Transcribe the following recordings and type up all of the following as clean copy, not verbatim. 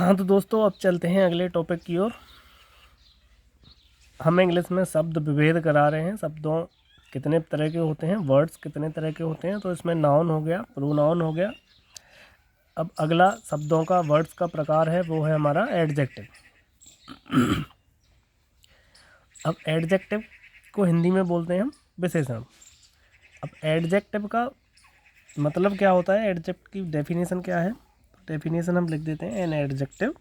हाँ तो दोस्तों, अब चलते हैं अगले टॉपिक की ओर। हम इंग्लिश में शब्द विभेद करा रहे हैं। शब्दों कितने तरह के होते हैं, वर्ड्स कितने तरह के होते हैं। तो इसमें नाउन हो गया, प्रोनाउन हो गया। अब अगला शब्दों का, वर्ड्स का प्रकार है, वो है हमारा एडजेक्टिव। अब एडजेक्टिव को हिंदी में बोलते हैं हम विशेषण। अब एडजेक्टिव का मतलब क्या होता है, एडजेक्टिव की डेफिनेशन क्या है, डेफिनेशन हम लिख देते हैं। An adjective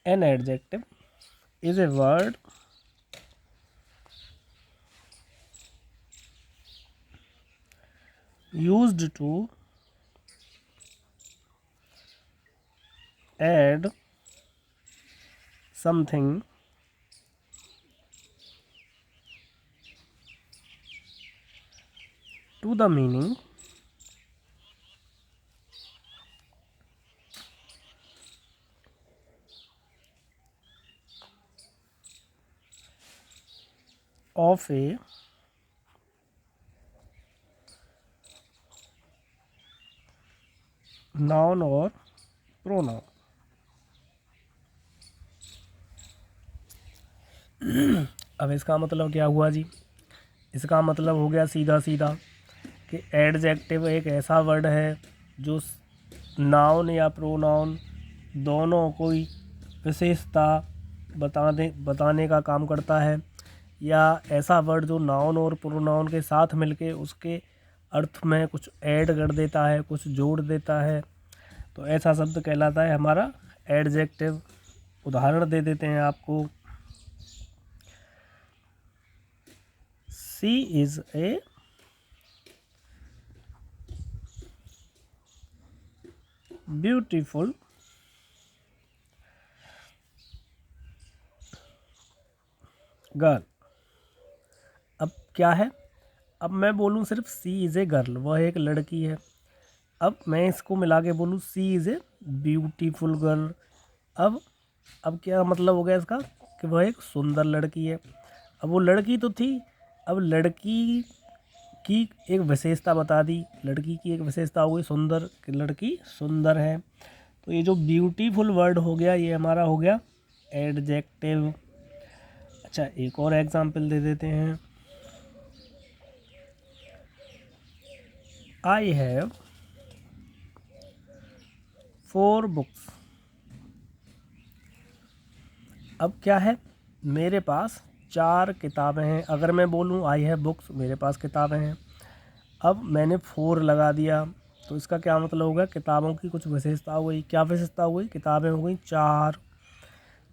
An adjective is a word used to add something to the meaning of a noun or pronoun। अब इसका मतलब क्या हुआ जी? इसका मतलब हो गया सीधा सीधा कि एडजेक्टिव एक ऐसा वर्ड है जो नाउन या प्रोनाउन दोनों कोई विशेषता बताने का काम करता है, या ऐसा वर्ड जो नाउन और प्रोनाउन के साथ मिलके उसके अर्थ में कुछ ऐड कर देता है, कुछ जोड़ देता है। तो ऐसा शब्द कहलाता है हमारा एडजेक्टिव। उदाहरण दे देते हैं आपको। सी इज़ ए ब्यूटीफुल गर्ल। अब क्या है, अब मैं बोलूँ सिर्फ सी इज़ ए गर्ल, वह एक लड़की है। अब मैं इसको मिला के बोलूँ सी इज़ ए ब्यूटीफुल गर्ल। अब क्या मतलब हो गया इसका, कि वह एक सुंदर लड़की है। अब वो लड़की तो थी, अब लड़की की एक विशेषता बता दी। लड़की की एक विशेषता हो गई सुंदर, कि लड़की सुंदर है। तो ये जो ब्यूटीफुल वर्ड हो गया, ये हमारा हो गया एडजेक्टिव। अच्छा, एक और एग्जांपल दे देते हैं। I have 4 books. अब क्या है, मेरे पास 4 किताबें हैं। अगर मैं बोलूँ आई हैव बुक्स, मेरे पास किताबें हैं। अब मैंने 4 लगा दिया, तो इसका क्या मतलब होगा, किताबों की कुछ विशेषता हो गई। क्या विशेषता हो गई, किताबें हो गई 4।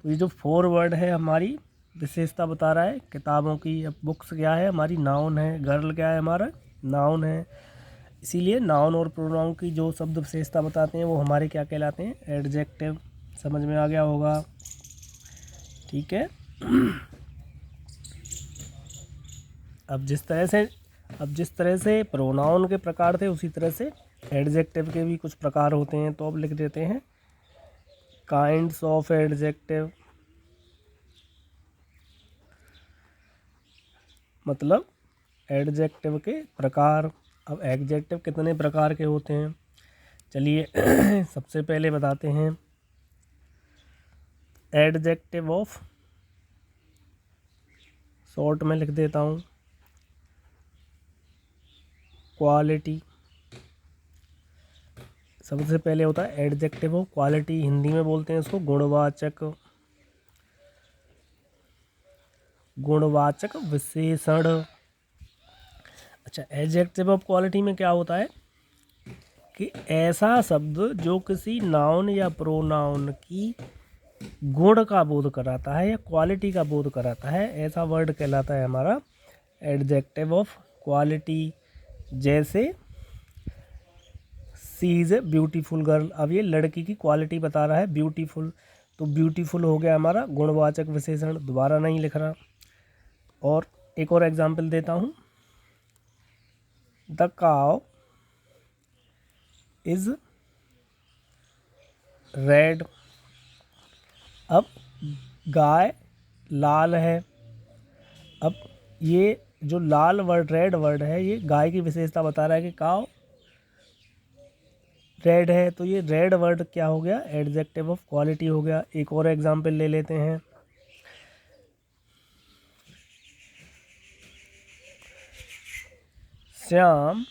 तो ये जो 4 वर्ड है हमारी विशेषता बता रहा है किताबों की। अब बुक्स क्या है, हमारी नाउन है। गर्ल क्या है, हमारा नाउन है। इसीलिए नाउन और प्रोनाउन की जो शब्द विशेषता बताते हैं वो हमारे क्या कहलाते हैं, एडजेक्टिव। समझ में आ गया होगा, ठीक है। अब जिस तरह से प्रोनाउन के प्रकार थे, उसी तरह से एडजेक्टिव के भी कुछ प्रकार होते हैं। तो अब लिख देते हैं काइंड्स ऑफ एडजेक्टिव, मतलब एडजेक्टिव के प्रकार। अब एडजेक्टिव कितने प्रकार के होते हैं, चलिए सबसे पहले बताते हैं। एडजेक्टिव ऑफ, शॉर्ट में लिख देता हूँ, क्वालिटी। सबसे पहले होता है एडजेक्टिव ऑफ क्वालिटी, हिंदी में बोलते हैं इसको गुणवाचक, गुणवाचक विशेषण। अच्छा, एडजेक्टिव ऑफ क्वालिटी में क्या होता है कि ऐसा शब्द जो किसी नाउन या प्रोनाउन की गुण का बोध कराता है या क्वालिटी का बोध कराता है, ऐसा वर्ड कहलाता है हमारा एडजेक्टिव ऑफ क्वालिटी। जैसे सी इज़ ए ब्यूटीफुल गर्ल। अब ये लड़की की क्वालिटी बता रहा है ब्यूटीफुल, तो ब्यूटीफुल हो गया हमारा गुणवाचक विशेषण। दोबारा नहीं लिख रहा। और एक और एग्जांपल देता हूँ। द काव इज़ रेड। अब गाय लाल है। अब ये जो लाल वर्ड रेड वर्ड है ये गाय की विशेषता बता रहा है कि काव रेड है, तो ये रेड वर्ड क्या हो गया, एडजेक्टिव ऑफ क्वालिटी हो गया। एक और एग्जांपल ले लेते हैं। Shyam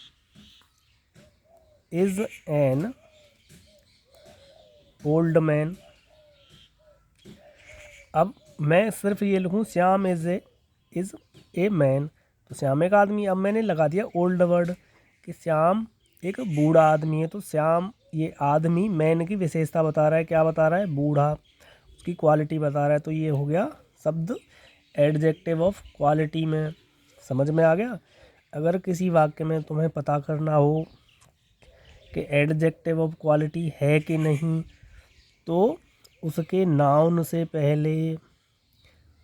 is an old man. अब मैं सिर्फ ये लिखूँ श्याम इज ए मैन, तो श्याम एक आदमी। अब मैंने लगा दिया ओल्ड वर्ड कि श्याम एक बूढ़ा आदमी है, तो श्याम ये आदमी मैन की विशेषता बता रहा है, क्या बता रहा है, बूढ़ा, उसकी क्वालिटी बता रहा है। तो ये हो गया शब्द एडजेक्टिव ऑफ क्वालिटी में। समझ में आ गया। अगर किसी वाक्य में तुम्हें पता करना हो कि एडजेक्टिव ऑफ क्वालिटी है कि नहीं, तो उसके नाउन से पहले,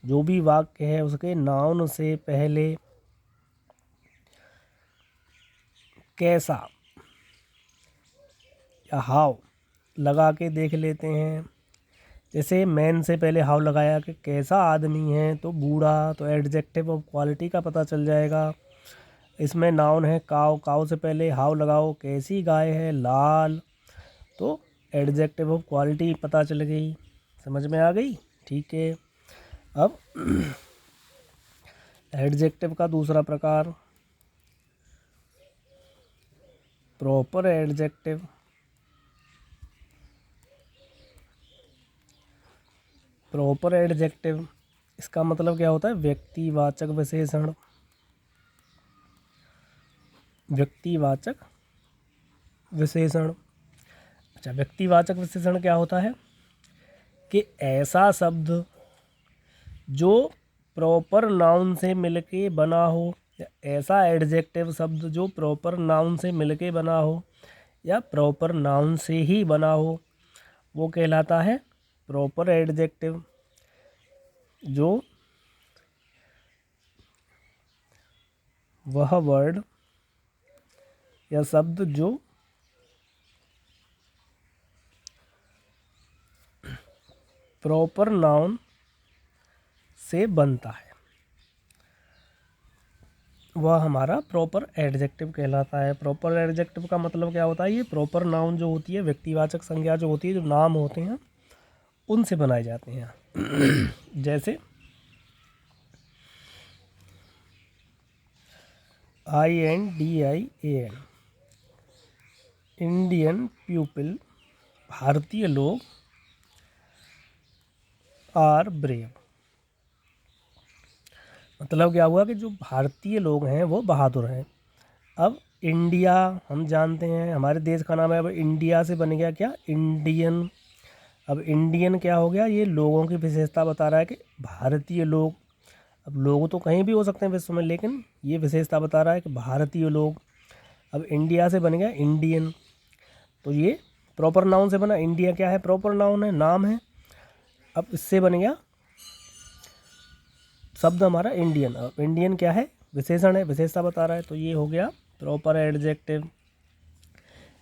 जो भी वाक्य है उसके नाउन से पहले कैसा या हाउ लगा के देख लेते हैं। जैसे मैन से पहले हाउ लगाया कि कैसा आदमी है, तो बूढ़ा, तो एडजेक्टिव ऑफ क्वालिटी का पता चल जाएगा। इसमें नाउन है काव, काव से पहले हाउ लगाओ, कैसी गाय है, लाल, तो एडजेक्टिव ऑफ क्वालिटी पता चल गई। समझ में आ गई। ठीक है। अब एडजेक्टिव का दूसरा प्रकार प्रॉपर एडजेक्टिव। प्रॉपर एडजेक्टिव इसका मतलब क्या होता है, व्यक्तिवाचक विशेषण। व्यक्तिवाचक विशेषण। अच्छा, व्यक्तिवाचक विशेषण क्या होता है कि ऐसा शब्द जो प्रॉपर नाउन से मिलके बना हो, या ऐसा एडजेक्टिव शब्द जो प्रॉपर नाउन से मिलके बना हो या प्रॉपर नाउन से ही बना हो, वो कहलाता है प्रॉपर एडजेक्टिव। जो वह वर्ड या शब्द जो प्रॉपर नाउन से बनता है, वह हमारा प्रॉपर एडजेक्टिव कहलाता है। प्रॉपर एडजेक्टिव का मतलब क्या होता है, ये प्रॉपर नाउन जो होती है, व्यक्तिवाचक संज्ञा जो होती है, जो नाम होते हैं उनसे बनाए जाते हैं। जैसे INDIAN, इंडियन पीपल, भारतीय लोग, आर ब्रेव, मतलब क्या हुआ कि जो भारतीय लोग हैं वो बहादुर हैं। अब इंडिया हम जानते हैं हमारे देश का नाम है, अब इंडिया से बन गया क्या, इंडियन। अब इंडियन क्या हो गया, ये लोगों की विशेषता बता रहा है कि भारतीय लोग। अब लोग तो कहीं भी हो सकते हैं विश्व में, लेकिन ये विशेषता बता रहा है कि भारतीय लोग। अब इंडिया से बन गया इंडियन, तो ये प्रॉपर नाउन से बना। इंडिया क्या है, प्रॉपर नाउन है, नाम है। अब इससे बन गया शब्द हमारा इंडियन। अब इंडियन क्या है, विशेषण है, विशेषता बता रहा है, तो ये हो गया प्रॉपर एडजेक्टिव।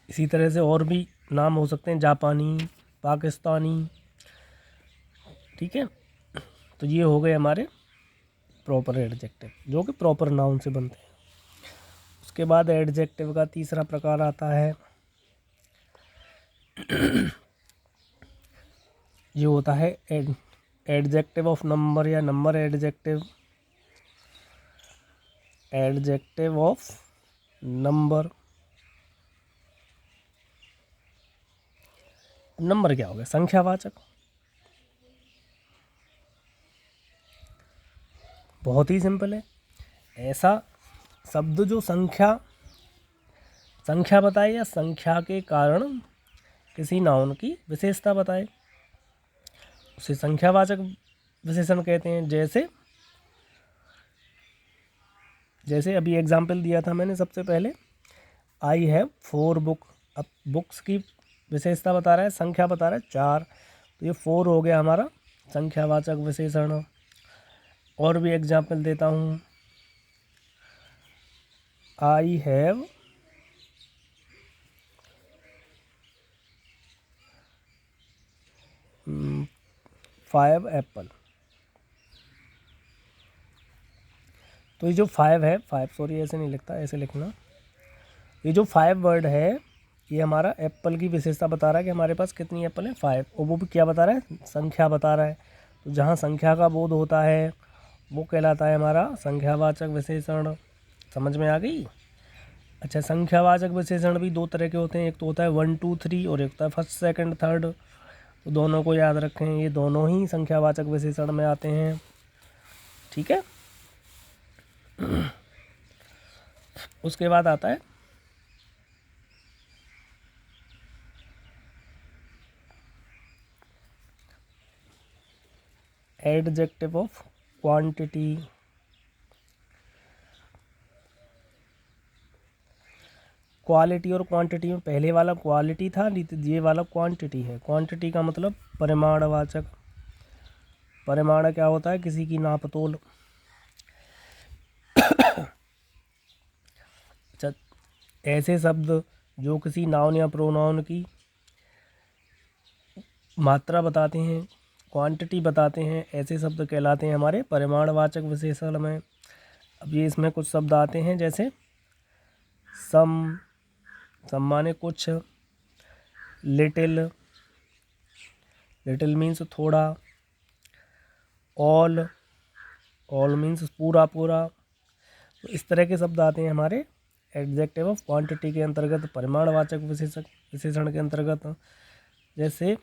इसी तरह से और भी नाम हो सकते हैं, जापानी, पाकिस्तानी। ठीक है, तो ये हो गए हमारे प्रॉपर एडजेक्टिव जो कि प्रॉपर नाउन से बनते हैं। उसके बाद एडजेक्टिव का तीसरा प्रकार आता है, ये होता है एडजेक्टिव ऑफ नंबर या number adjective. Adjective of number. Number क्या हो गया, संख्यावाचक। बहुत ही सिंपल है, ऐसा शब्द जो संख्या बताए या संख्या के कारण किसी नाउन की विशेषता बताए, उसे संख्यावाचक विशेषण कहते हैं। जैसे अभी एग्जाम्पल दिया था मैंने सबसे पहले, आई हैव 4 बुक। अब बुक्स की विशेषता बता रहा है, संख्या बता रहा है 4, तो ये 4 हो गया हमारा संख्यावाचक विशेषण। और भी एग्जाम्पल देता हूँ, आई हैव 5 एप्पल, तो ये जो 5 है, 5 सॉरी ऐसे नहीं लिखता, ऐसे लिखना, ये जो 5 वर्ड है ये हमारा एप्पल की विशेषता बता रहा है कि हमारे पास कितनी एप्पल है, 5, और वो भी क्या बता रहा है, संख्या बता रहा है। तो जहाँ संख्या का बोध होता है वो कहलाता है हमारा संख्यावाचक विशेषण। समझ में आ गई। अच्छा, संख्यावाचक विशेषण भी दो तरह के होते हैं, एक तो होता है 1 2 3 और एक होता है फर्स्ट सेकंड थर्ड। तो दोनों को याद रखें, ये दोनों ही संख्यावाचक विशेषण में आते हैं। ठीक है। उसके बाद आता है एडजेक्टिव ऑफ क्वांटिटी। क्वालिटी और क्वांटिटी में पहले वाला क्वालिटी था, ये वाला क्वांटिटी है। क्वांटिटी का मतलब परिमाणवाचक। परिमाण क्या होता है, किसी की नापतोल। अच्छा, ऐसे शब्द जो किसी नाउन या प्रोनाउन की मात्रा बताते हैं, क्वांटिटी बताते हैं, ऐसे शब्द कहलाते हैं हमारे परिमाणवाचक विशेषण में। अब ये इसमें कुछ शब्द आते हैं जैसे सम, सम माने कुछ, लिटिल, लिटिल मीन्स थोड़ा, ऑल, ऑल मीन्स पूरा पूरा। तो इस तरह के शब्द आते हैं हमारे एडजेक्टिव ऑफ क्वांटिटी के अंतर्गत, परिमाणवाचक विशेषण के अंतर्गत। जैसे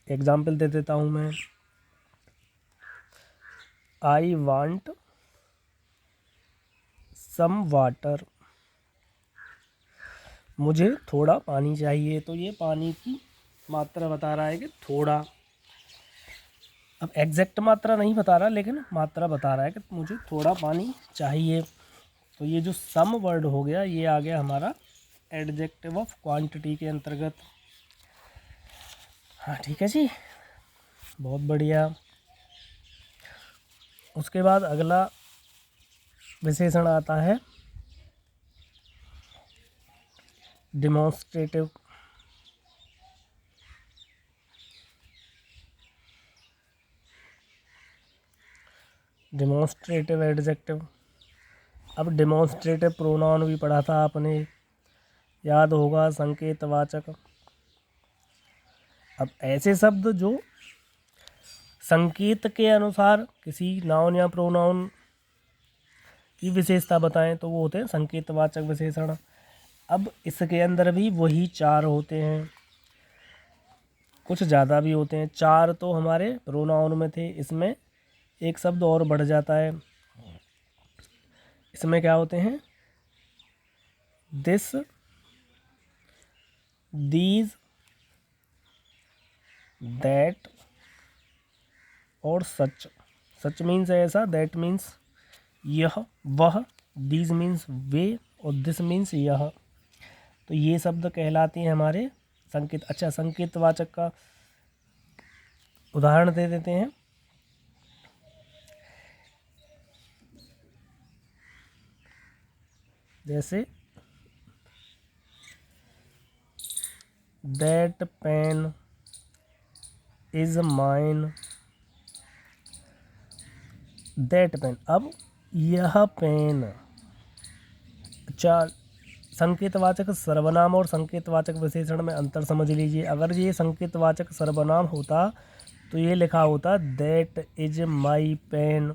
एग्जाम्पल दे देता हूँ मैं, आई वांट सम वाटर, मुझे थोड़ा पानी चाहिए। तो ये पानी की मात्रा बता रहा है कि थोड़ा। अब एग्जैक्ट मात्रा नहीं बता रहा, लेकिन मात्रा बता रहा है कि मुझे थोड़ा पानी चाहिए। तो ये जो सम वर्ड हो गया, ये आ गया हमारा एडजेक्टिव ऑफ क्वांटिटी के अंतर्गत। हाँ ठीक है जी, बहुत बढ़िया। उसके बाद अगला विशेषण आता है डिमॉन्स्ट्रेटिव। Demonstrative adjective. अब डिमॉन्स्ट्रेटिव प्रोनाउन भी पढ़ा था आपने, याद होगा, संकेतवाचक। अब ऐसे शब्द जो संकेत के अनुसार किसी नाउन या प्रोनाउन की विशेषता बताएं तो वो होते हैं संकेतवाचक विशेषण। अब इसके अंदर भी वही 4 होते हैं, कुछ ज़्यादा भी होते हैं। 4 तो हमारे प्रोनाउन में थे, इसमें एक शब्द और बढ़ जाता है। इसमें क्या होते हैं, दिस, दीज, दैट और सच। सच मीन्स ऐसा, दैट मीन्स यह वह, दीज मीन्स वे और दिस मीन्स यह। तो ये शब्द कहलाते हैं हमारे संकेत। अच्छा, संकेतवाचक का उदाहरण दे देते हैं। जैसे that pain is mine, that pain. अब यह पेन। अच्छा, संकेतवाचक सर्वनाम और संकेतवाचक विशेषण में अंतर समझ लीजिए। अगर ये संकेतवाचक सर्वनाम होता तो ये लिखा होता दैट इज माई पेन।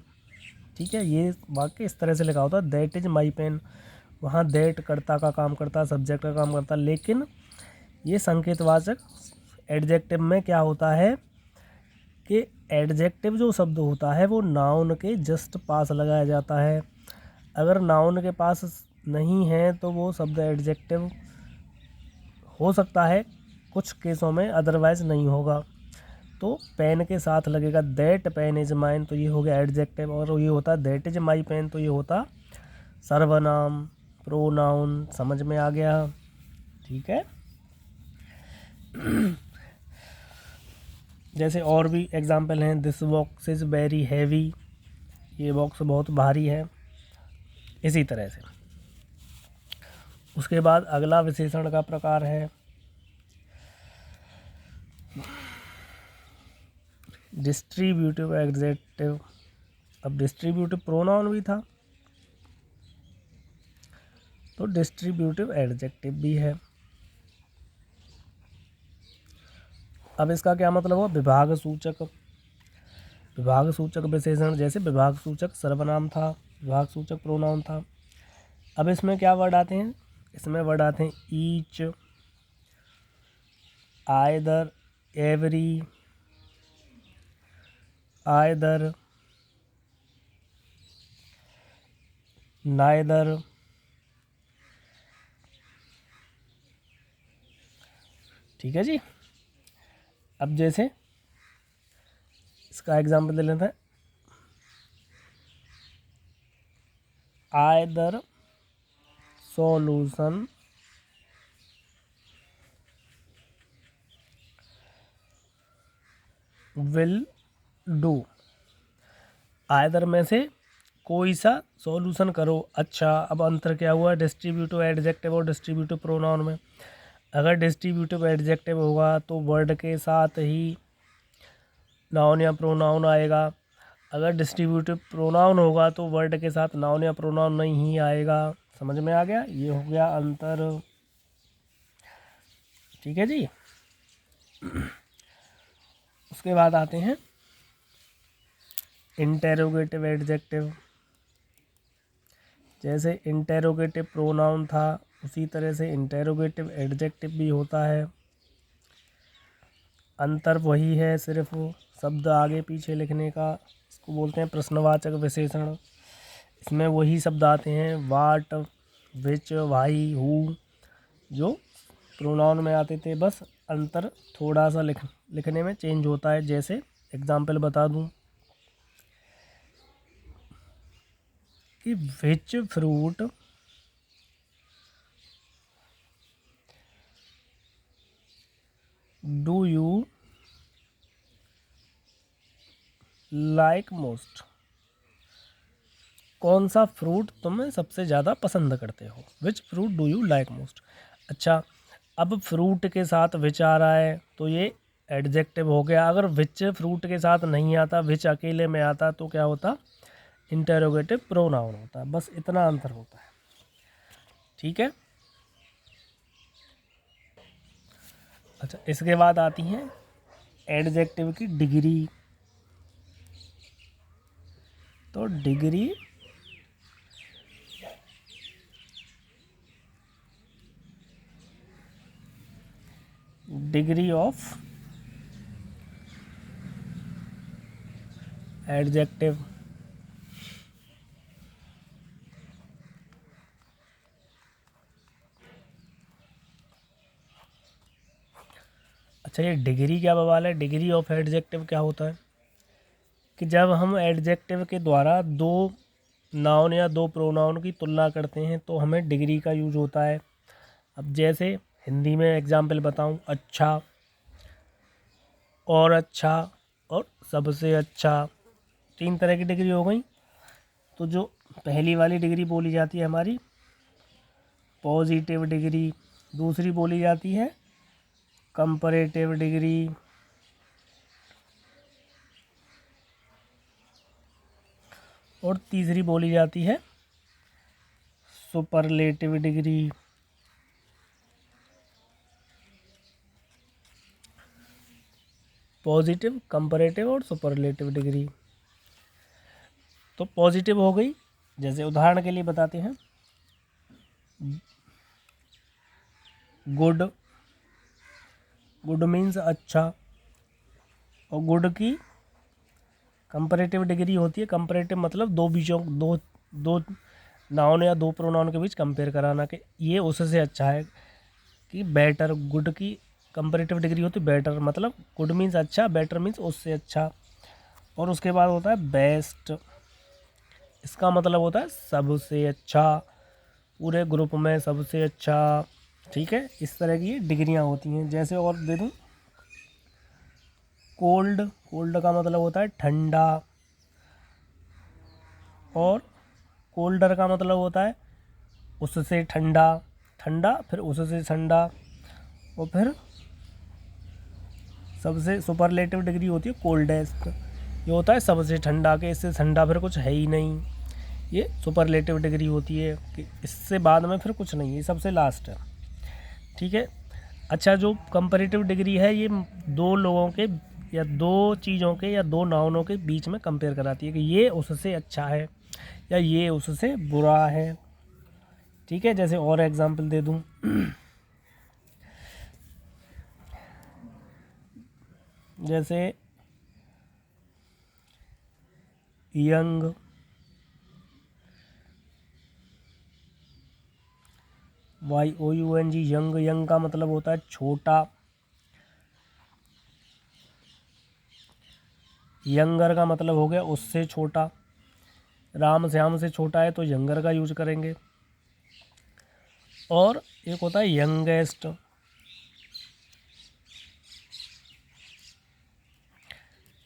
ठीक है, ये वाक्य इस तरह से लिखा होता दैट इज माई पेन। वहाँ दैट कर्ता का काम करता, सब्जेक्ट का काम करता। लेकिन ये संकेतवाचक एडजेक्टिव में क्या होता है कि एडजेक्टिव जो शब्द होता है वो नाउन के जस्ट पास लगाया जाता है। अगर नाउन के पास नहीं है तो वो शब्द एडजेक्टिव हो सकता है कुछ केसों में, अदरवाइज नहीं होगा। तो पेन के साथ लगेगा दैट पेन इज माइन, तो ये हो गया एडजेक्टिव। और ये होता दैट इज माई पेन, तो ये होता सर्वनाम, प्रोनाउन। समझ में आ गया? ठीक है। जैसे और भी एग्जाम्पल हैं, this box is very heavy, ये बॉक्स बहुत भारी है, इसी तरह से। उसके बाद अगला विशेषण का प्रकार है डिस्ट्रीब्यूटिव एडजेक्टिव। अब डिस्ट्रीब्यूटिव प्रोनाउन भी था, तो डिस्ट्रीब्यूटिव एडजेक्टिव भी है। अब इसका क्या मतलब हुआ? विभाग सूचक। विभाग सूचक विशेषण, जैसे विभाग सूचक सर्वनाम था, विभाग सूचक प्रोनाउन था। अब इसमें क्या वर्ड आते हैं? इसमें वर्ड आते हैं each, either, every, either, neither, ठीक है जी। अब जैसे इसका एग्जाम्पल दे लेते हैं, either solution will do. Either में से कोई सा सॉल्यूशन करो। अच्छा, अब अंतर क्या हुआ डिस्ट्रीब्यूटिव एडजेक्टिव और डिस्ट्रीब्यूटिव प्रोनाउन में? अगर डिस्ट्रीब्यूटिव एडजेक्टिव होगा तो वर्ड के साथ ही नाउन या प्रोनाउन आएगा। अगर डिस्ट्रीब्यूटिव प्रोनाउन होगा तो वर्ड के साथ नाउन या प्रोनाउन नहीं आएगा। समझ में आ गया? ये हो गया अंतर, ठीक है जी। उसके बाद आते हैं इंटेरोगेटिव एडजेक्टिव। जैसे इंटेरोगेटिव प्रोनाउन था, उसी तरह से इंटेरोगेटिव एडजेक्टिव भी होता है। अंतर वही है, सिर्फ शब्द आगे पीछे लिखने का। इसको बोलते हैं प्रश्नवाचक विशेषण। इसमें वही शब्द आते हैं वाट, विच, वाई, हु, जो प्रोनाउन में आते थे। बस अंतर थोड़ा सा लिखने में चेंज होता है। जैसे एग्जाम्पल बता दूं कि which fruit do you like most. कौन सा फ्रूट तुम्हें सबसे ज़्यादा पसंद करते हो? Which fruit do you like most. अच्छा, अब फ्रूट के साथ विच आ रहा है तो ये एडजेक्टिव हो गया। अगर विच फ्रूट के साथ नहीं आता, विच अकेले में आता, तो क्या होता? इंटेरोगेटिव प्रोनाउन होता। बस इतना अंतर होता है, ठीक है। अच्छा, इसके बाद आती हैं एडजेक्टिव की डिग्री। तो डिग्री ऑफ एडजेक्टिव। अच्छा, ये डिग्री क्या बवाल है? डिग्री ऑफ एडजेक्टिव क्या होता है कि जब हम एडजेक्टिव के द्वारा दो नाउन या दो प्रोनाउन की तुलना करते हैं तो हमें डिग्री का यूज होता है। अब जैसे हिंदी में एग्जाम्पल बताऊं, अच्छा, और अच्छा, और सबसे अच्छा, 3 तरह की डिग्री हो गई। तो जो पहली वाली डिग्री बोली जाती है हमारी पॉजिटिव डिग्री, दूसरी बोली जाती है कंपैरेटिव डिग्री, और तीसरी बोली जाती है सुपरलेटिव डिग्री। पॉजिटिव, कंपैरेटिव और सुपरलेटिव डिग्री। तो पॉजिटिव हो गई, जैसे उदाहरण के लिए बताते हैं गुड। गुड मीन्स अच्छा, और गुड की कंपैरेटिव डिग्री होती है। कंपैरेटिव मतलब दो नाउन या दो प्रोनाउन के बीच कंपेयर कराना कि ये उससे अच्छा है, कि बेटर। गुड की कंपैरेटिव डिग्री होती है बेटर, मतलब गुड मीन्स अच्छा, बेटर मीन्स उससे अच्छा। और उसके बाद होता है बेस्ट। इसका मतलब होता है सबसे अच्छा, पूरे ग्रुप में सबसे अच्छा, ठीक है। इस तरह की डिग्रियां होती हैं। जैसे और दे दूँ, कोल्ड। कोल्ड का मतलब होता है ठंडा, और कोल्डर का मतलब होता है उससे ठंडा। ठंडा, फिर उससे ठंडा, और फिर सबसे सुपरलेटिव डिग्री होती है कोल्डेस्ट। ये होता है सबसे ठंडा, के इससे ठंडा फिर कुछ है ही नहीं। ये सुपरलेटिव डिग्री होती है कि इससे बाद में फिर कुछ नहीं, ये सबसे लास्ट है। ठीक है। अच्छा, जो कंपैरेटिव डिग्री है ये दो लोगों के या दो चीज़ों के या दो नाउनों के बीच में कंपेयर कराती है कि ये उससे अच्छा है या ये उससे बुरा है। ठीक है, जैसे और एग्जांपल दे दूं जैसे यंग, YOUNG, यंग, यंग का मतलब होता है छोटा। यंगर का मतलब हो गया उससे छोटा। राम श्याम से छोटा है तो यंगर का यूज करेंगे। और एक होता है यंगेस्ट।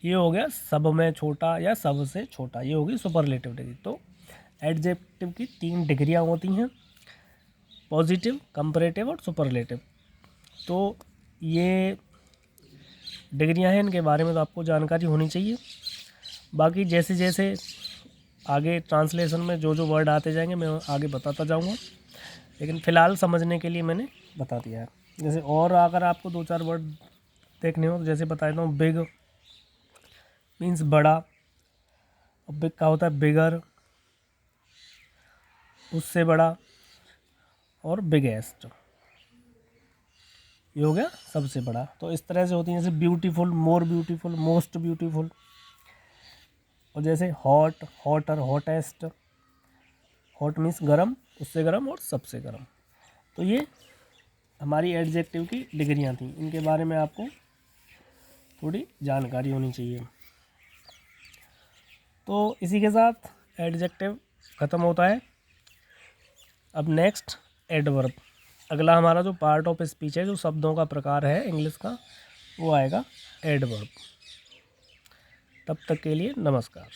ये हो गया सब में छोटा या सबसे छोटा, ये होगी सुपरलेटिव डिग्री। तो एडजेक्टिव की 3 डिग्रियां होती हैं, पॉजिटिव, कंपैरेटिव और सुपरलेटिव। तो ये डिग्रियां हैं, इनके बारे में तो आपको जानकारी होनी चाहिए। बाकी जैसे जैसे आगे ट्रांसलेशन में जो जो वर्ड आते जाएंगे मैं आगे बताता जाऊंगा, लेकिन फ़िलहाल समझने के लिए मैंने बता दिया है। जैसे और अगर आपको 2-4 वर्ड देखने हो तो जैसे बता देता हूँ। बिग मीन्स बड़ा, और बिग का होता है बिगर, उससे बड़ा, और बिगेस्ट, ये हो गया सबसे बड़ा। तो इस तरह से होती है, जैसे beautiful, more beautiful, most beautiful. और जैसे hot, hotter, hottest. Hot means गरम, उससे गरम और सबसे गरम। तो ये हमारी एडजेक्टिव की डिग्रियां थी, इनके बारे में आपको थोड़ी जानकारी होनी चाहिए। तो इसी के साथ एडजेक्टिव ख़त्म होता है। अब नेक्स्ट एडवर्ब, अगला हमारा जो पार्ट ऑफ स्पीच है, जो शब्दों का प्रकार है इंग्लिश का, वो आएगा एडवर्ब। तब तक के लिए नमस्कार।